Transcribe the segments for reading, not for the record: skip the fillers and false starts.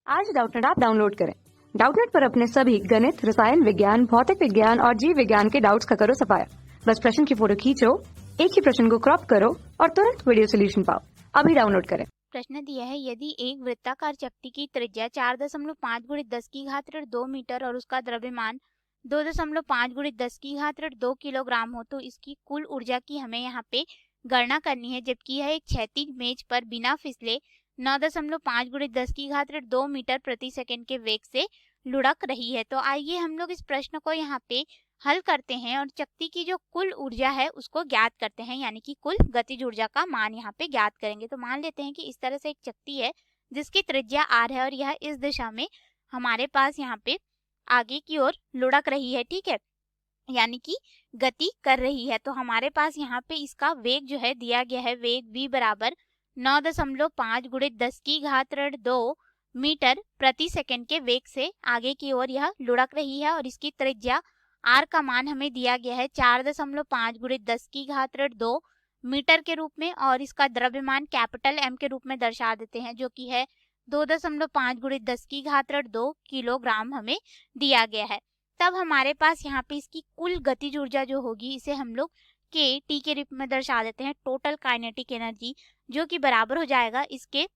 आज Doubtnut app download करें। Doubtnut पर अपने सभी गणित, रसायन विज्ञान, भौतिक विज्ञान और जीव विज्ञान के डाउट्स का करो सफाया। बस प्रश्न की फोटो खींचो, एक ही प्रश्न को क्रॉप करो और तुरंत वीडियो सोल्यूशन पाओ। अभी डाउनलोड करें। प्रश्न दिया है, यदि एक वृत्ताकार चकती की त्रिज्या 4.5 गुणित 10 की घात ऋण 2 मीटर और उसका द्रव्यमान 2.5 गुणित 10 की घात ऋण 2 किलोग्राम हो तो इसकी कुल ऊर्जा की हमें यहाँ पे गणना करनी है, जबकि यह एक क्षैतिज मेज पर बिना फिसले 9.5 गुणित 10 की घात ऋण 2 मीटर प्रति सेकंड के वेग से लुढ़क रही है। तो आइए हम लोग इस प्रश्न को यहाँ पे हल करते हैं और चकती की जो कुल ऊर्जा है उसको ज्ञात करते हैं, यानी कि कुल गतिज ऊर्जा का मान यहाँ पे ज्ञात करेंगे। तो मान लेते हैं कि इस तरह से एक चकती है जिसकी त्रिज्या r है और यह इस दिशा में हमारे पास यहाँ पे आगे की ओर लुढ़क रही है, ठीक है, यानी कि गति कर रही है। तो हमारे पास यहाँ पे इसका वेग जो है दिया गया है, वेग v बराबर 9.5 गुणित 10 की घात ऋण 2 मीटर प्रति सेकंड के वेग से आगे की ओर यह लुढ़क रही है और इसकी त्रिज्या r का मान हमें दिया गया है 4.5 गुणित 10 की घात ऋण 2 मीटर के रूप में और इसका द्रव्यमान कैपिटल M के रूप में दर्शा देते हैं, जो कि है 2.5 गुणित 10 की घात ऋण 2 किलोग्राम हमें दिया गया है। तब हमारे पास यहाँ पे इसकी कुल गतिज ऊर्जा जो होगी इसे हम लोग के टी के रूप में दर्शा देते हैं, टोटल काइनेटिक एनर्जी, जो कि बराबर हो जाएगा इसके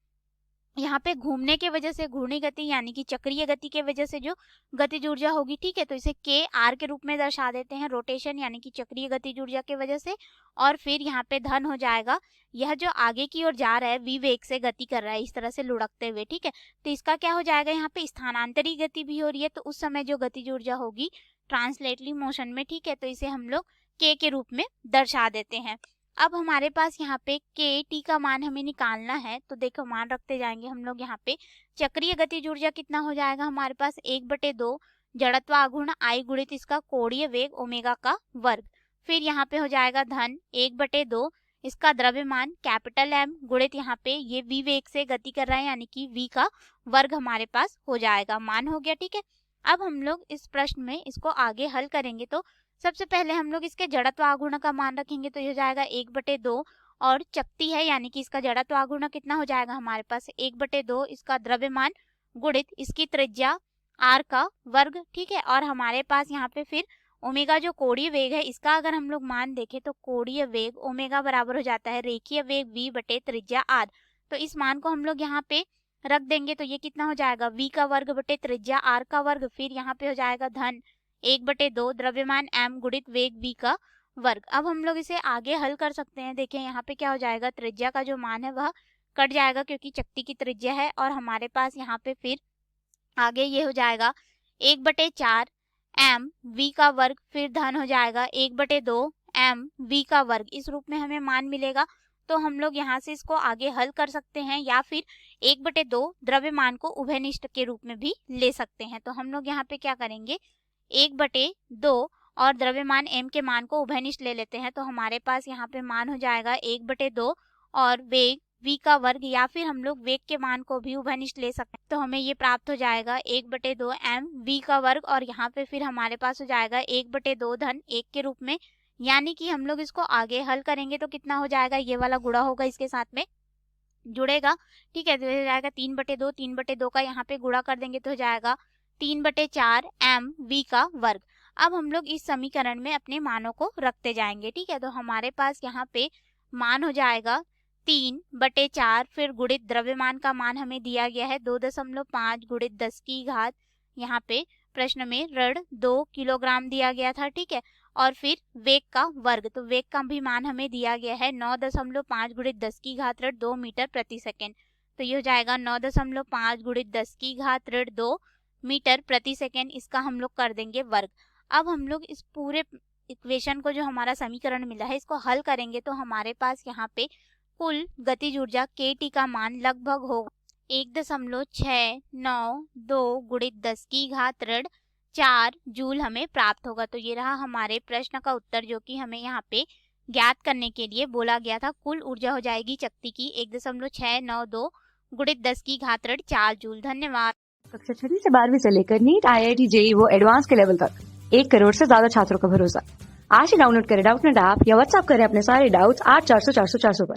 यहाँ पे घूमने के वजह से घूर्णी गति यानी कि चक्रीय गति के वजह से जो गतिज ऊर्जा होगी, ठीक है, तो इसे के आर के रूप में दर्शा देते हैं, रोटेशन यानी कि चक्रीय गतिज ऊर्जा के वजह से, और फिर यहाँ पे धन हो जाएगा यह जो आगे की ओर जा रहा है वी वेग से गति कर रहा है इस तरह से लुढ़कते हुए, ठीक है, तो इसका क्या हो जाएगा, यहाँ पे स्थानांतरी गति भी हो रही है, तो उस समय जो गतिज ऊर्जा होगी ट्रांसलेटरी मोशन में, ठीक है, तो इसे हम लोग के रूप में दर्शा देते हैं। अब हमारे पास यहाँ पे के टी का मान हमें निकालना है, तो देखो मान रखते जाएंगे हम लोग यहाँ पे। चक्रीय गतिज ऊर्जा कितना हो जाएगा हमारे पास 1/2 जड़त्व आघूर्ण आई गुणित इसका कोणीय वेग ओमेगा का वर्ग, फिर यहाँ पे हो जाएगा धन 1/2 इसका द्रव्यमान कैपिटल M गुणित यहाँ पे ये v वेग से गति कर रहा है यानी कि v का वर्ग हमारे पास हो जाएगा, मान हो गया, ठीक है। अब हम लोग इस प्रश्न में इसको आगे हल करेंगे, तो सबसे पहले हम लोग इसके जड़त्व आघूर्ण का मान रखेंगे, तो ये हो जाएगा 1/2 और चकती है यानी कि इसका जड़त्व आघूर्ण कितना हो जाएगा हमारे पास 1/2 इसका द्रव्यमान गुणित इसकी त्रिज्या r का वर्ग, ठीक है, और हमारे पास यहाँ पे फिर ओमेगा जो कोणीय वेग है इसका अगर हम लोग मान देखें तो कोणीय वेग ओमेगा बराबर हो जाता है रेखीय वेग v बटे त्रिज्या r, तो इस मान को हम लोग यहाँ पे रख देंगे, तो ये कितना हो जाएगा v का वर्ग बटे त्रिज्या r का वर्ग, फिर यहाँ पे हो जाएगा धन 1/2 द्रव्यमान m गुणित वेग v का वर्ग। अब हम लोग इसे आगे हल कर सकते हैं। देखिए यहाँ पे क्या हो जाएगा, त्रिज्या का जो मान है वह कट जाएगा क्योंकि चकती की त्रिज्या है, और हमारे पास यहाँ पे फिर आगे ये हो जाएगा 1/4 m v का वर्ग, फिर धन हो जाएगा 1/2 m v का वर्ग, इस रूप में हमें मान मिलेगा। तो हम लोग यहाँ से इसको आगे हल कर सकते हैं या फिर 1/2 द्रव्यमान को उभयनिष्ठ के रूप में भी ले सकते हैं। तो हम लोग यहाँ पे क्या करेंगे, 1/2 और द्रव्यमान m के मान को उभयनिष्ठ ले लेते हैं, तो हमारे पास यहाँ पे मान हो जाएगा 1/2 और वेग v का वर्ग, या फिर हम लोग वेग के मान को भी उभयनिष्ठ ले सकते हैं, तो हमें ये प्राप्त हो जाएगा 1/2 m v का वर्ग, और यहाँ पे फिर हमारे पास हो जाएगा 1/2 धन 1 के रूप में, यानी कि हम लोग इसको आगे हल करेंगे तो कितना हो जाएगा, ये वाला गुणा होगा इसके साथ में जुड़ेगा, ठीक है, तो हो जाएगा 3/2, 3/2 का यहाँ पे गुणा कर देंगे तो हो जाएगा 3/4 m v का वर्ग। अब हम लोग इस समीकरण में अपने मानों को रखते जाएंगे, ठीक है, तो हमारे पास यहाँ पे मान हो जाएगा 3/4, फिर गुणित द्रव्यमान का मान हमें दिया गया है 2.5 गुणित 10 की घात, यहाँ पे प्रश्न में ऋण 2 किलोग्राम दिया गया था, ठीक है, और फिर वेग का वर्ग, तो वेग का भी मान हमें दिया गया है 9.5 गुणित 10 की घात ऋण 2 मीटर प्रति सेकेंड, तो ये हो जाएगा 9.5 गुणित 10 की घात ऋण 2 मीटर प्रति सेकेंड, इसका हम लोग कर देंगे वर्ग। अब हम लोग इस पूरे इक्वेशन को जो हमारा समीकरण मिला है इसको हल करेंगे, तो हमारे पास यहाँ पे कुल गतिज ऊर्जा के टी का मान लगभग होगा 1.692 गुणित 10 की घात ऋण 4 जूल हमें प्राप्त होगा। तो ये रहा हमारे प्रश्न का उत्तर, जो कि हमें यहाँ पे ज्ञात करने के लिए बोला गया था। कुल ऊर्जा हो जाएगी चकती की 1.692 गुणित 10 की घात ऋण 4 जूल। धन्यवाद। कक्षा 6 से 12वीं से लेकर नीट, IIT, JEE वो एडवांस के लेवल तक 1 करोड़ से ज्यादा छात्रों का भरोसा। आज ही डाउनलोड करें डाउटनेट ऐप या व्हाट्सएप करें अपने सारे डाउट्स 8400 400 400 पर।